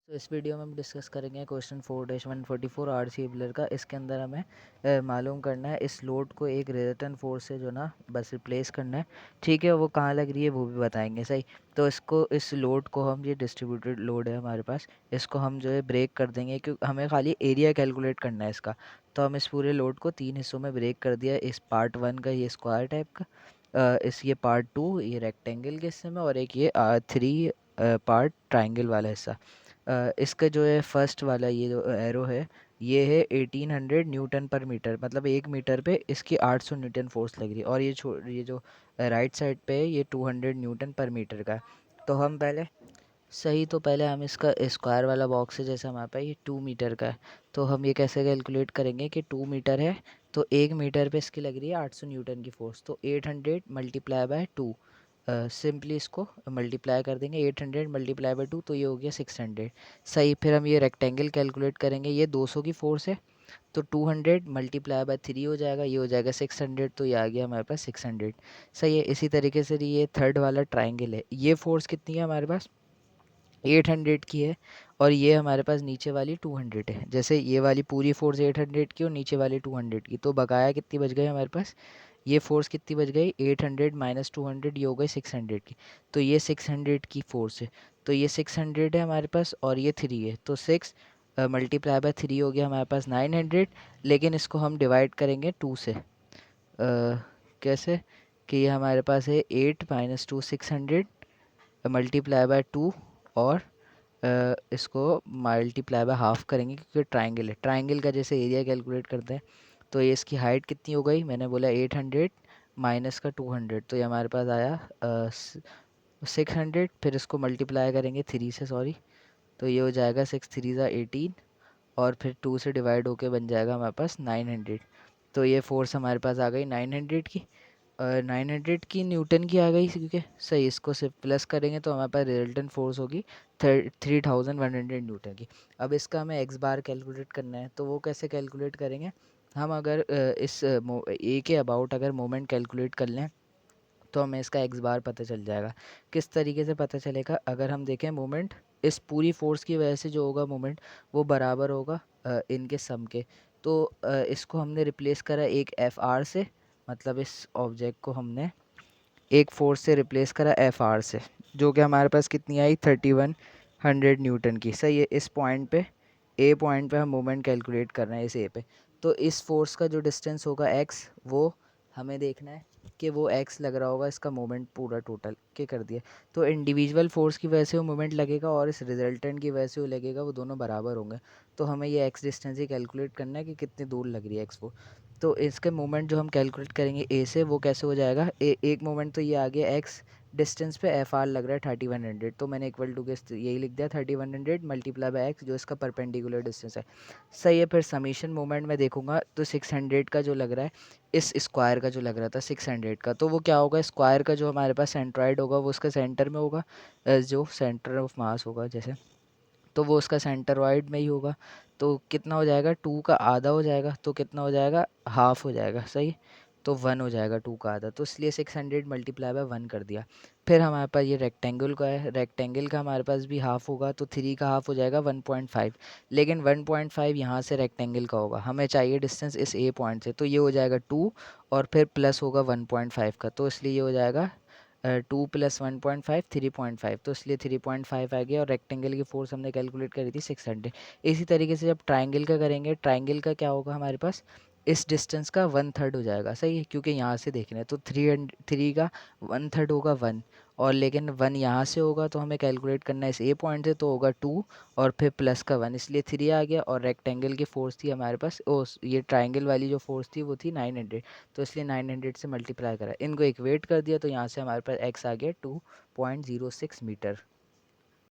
तो इस वीडियो में हम डिस्कस करेंगे क्वेश्चन 4-144 आरसी व्हीलर का। इसके अंदर हमें मालूम करना है इस लोड को एक रिजल्टेंट फोर्स से जो ना बस रिप्लेस करना है। ठीक है, वो कहाँ लग रही है वो भी बताएंगे। सही, तो इस लोड को हम, ये डिस्ट्रीब्यूटेड लोड है हमारे पास, इसको हम जो है ब्रेक कर देंगे क्योंकि हमें खाली एरिया कैलकुलेट करना है इसका। तो हम इस पूरे लोड को 3 हिस्सों में ब्रेक कर दिया। इस पार्ट 1 का ये स्क्वायर टाइप का, इस ये पार्ट 2 ये रेक्टेंगल के हिस्से में, और एक ये 3 पार्ट ट्राइंगल वाला हिस्सा। इसका जो है फर्स्ट वाला ये जो एरो है, ये है 1800 न्यूटन पर मीटर, मतलब 1 मीटर पे इसकी 800 न्यूटन फोर्स लग रही है। और ये जो राइट साइड पे है ये 200 न्यूटन पर मीटर का है। तो हम पहले सही, तो पहले हम इसका स्क्वायर वाला बॉक्स है जैसे हमारे पास ये 2 मीटर का है, तो हम ये कैसे कैलकुलेट करेंगे कि 2 मीटर है तो 1 मीटर पे इसकी लग रही है 800 न्यूटन की फोर्स, तो 800 मल्टीप्लाई बाय 2, सिंपली इसको मल्टीप्लाई कर देंगे। 800 मल्टीप्लाई बाय 2 तो ये हो गया 600। सही, फिर हम ये रेक्टेंगल कैलकुलेट करेंगे। ये 200 की फोर्स है तो 200 मल्टीप्लाई बाय 3 हो जाएगा, ये हो जाएगा 600, तो ये आ गया हमारे पास 600। सही है। इसी तरीके से ये थर्ड वाला ट्राइंगल है, ये फोर्स कितनी है हमारे पास 800 की है, और ये हमारे पास नीचे वाली 200 है। जैसे ये वाली पूरी फोर्स 800 की और नीचे वाली 200 की, तो बकाया कितनी बच गई हमारे पास, ये फोर्स कितनी बच गई 800 माइनस 200, ये हो गई 600 की। तो ये 600 की फोर्स है, तो ये 600 है हमारे पास, और ये 3 है, तो 6 मल्टीप्लाई बाय 3 हो गया हमारे पास 900। लेकिन इसको हम डिवाइड करेंगे 2 से, कैसे कि ये हमारे पास है 8 माइनस 2 600 मल्टीप्लाई बाय 2, और इसको मल्टीप्लाई बाय हाफ करेंगे क्योंकि ट्राइंगल है। ट्राइंगल का जैसे एरिया कैलकुलेट करते हैं, तो ये इसकी हाइट कितनी हो गई, मैंने बोला 800 माइनस का 200, तो ये हमारे पास आया 600। फिर इसको मल्टीप्लाई करेंगे 3 से, सॉरी, तो ये हो जाएगा 6 3 ज़ा 18, और फिर 2 से डिवाइड होके बन जाएगा हमारे पास 900। तो ये फोर्स हमारे पास आ गई 900 की, 900 की न्यूटन की आ गई, क्योंकि सही, इसको सिर्फ प्लस करेंगे तो हमारे पास रिजल्टेंट फोर्स होगी 3100 न्यूटन की। अब इसका हमें एक्स बार कैलकुलेट करना है, तो वो कैसे कैलकुलेट करेंगे हम, अगर इस ए के अबाउट अगर मोमेंट कैलकुलेट कर लें तो हमें इसका एक्स बार पता चल जाएगा। किस तरीके से पता चलेगा, अगर हम देखें मोमेंट इस पूरी फोर्स की वजह से जो होगा मोमेंट, वो बराबर होगा इनके सम के। तो इसको हमने रिप्लेस करा एक एफ आर से, मतलब इस ऑब्जेक्ट को हमने एक फोर्स से रिप्लेस करा एफ आर से, जो कि हमारे पास कितनी आई 3100 न्यूटन की। सही है। इस पॉइंट पे, ए पॉइंट पे हम मोमेंट कैलकुलेट कर रहे हैं इस ए पे। तो इस फोर्स का जो डिस्टेंस होगा एक्स, वो हमें देखना है कि वो एक्स लग रहा होगा इसका मोमेंट पूरा टोटल के कर दिया। तो इंडिविजुअल फोर्स की वजह से वो मोमेंट लगेगा और इस रिजल्टेंट की वजह से वो लगेगा, वो दोनों बराबर होंगे। तो हमें ये एक्स डिस्टेंस ही कैलकुलेट करना है कि कितनी दूर लग रही है एक्स वो। तो इसके मोमेंट जो हम कैलकुलेट करेंगे ए से, वो कैसे हो जाएगा, एक मोमेंट तो ये आ गया एक्स डिस्टेंस पे एफ आर लग रहा है 3100, तो मैंने इक्वल टू के यही लिख दिया 3100 मल्टीप्लाई बाय एक्स, जो इसका परपेंडिकुलर डिस्टेंस है। सही है। फिर समीशन मोमेंट में देखूंगा तो 600 का जो लग रहा है, इस स्क्वायर का जो लग रहा था 600 का, तो वो क्या होगा, स्क्वायर का जो हमारे पास सेंट्रॉइड होगा वो उसका सेंटर में होगा, जो सेंटर ऑफ मास होगा जैसे, तो वो उसका सेंटरॉइड में ही होगा। तो कितना हो जाएगा, 2 का आधा हो जाएगा, तो कितना हो जाएगा, हाफ हो जाएगा। सही, तो 1 हो जाएगा 2 का आधा, तो इसलिए 600 मल्टीप्लाई बाय 1 कर दिया। फिर हमारे पास ये रेक्टेंगल का है, रेक्टेंगल का हमारे पास भी हाफ होगा, तो 3 का हाफ हो जाएगा 1.5। लेकिन 1.5 यहाँ से रेक्टेंगल का होगा, हमें चाहिए डिस्टेंस इस ए पॉइंट से, तो ये हो जाएगा 2, और फिर प्लस होगा 1.5 का, तो इसलिए ये हो जाएगा 2 प्लस 1.5 3.5, तो इसलिए 3.5 आ गया। और रेक्टेंगल की फोर्स हमने कैलकुलेट करी थी 600। इसी तरीके से जब ट्राइंगल का करेंगे, ट्राइंगल का क्या होगा हमारे पास, इस डिस्टेंस का 1/3 हो जाएगा। सही है, क्योंकि यहाँ से देखना है तो 3 का 1/3 होगा 1, और लेकिन 1 यहाँ से होगा तो हमें कैलकुलेट करना है इस ए पॉइंट से, तो होगा 2 और फिर प्लस का 1, इसलिए 3 आ गया। और रेक्टेंगल की फोर्स थी हमारे पास, ये ट्राइंगल वाली जो फोर्स थी वो थी 900, तो इसलिए 900 से मल्टीप्लाई करा, इनको इक्वेट कर दिया, तो यहाँ से हमारे पास एक्स आ गया 2.06 मीटर।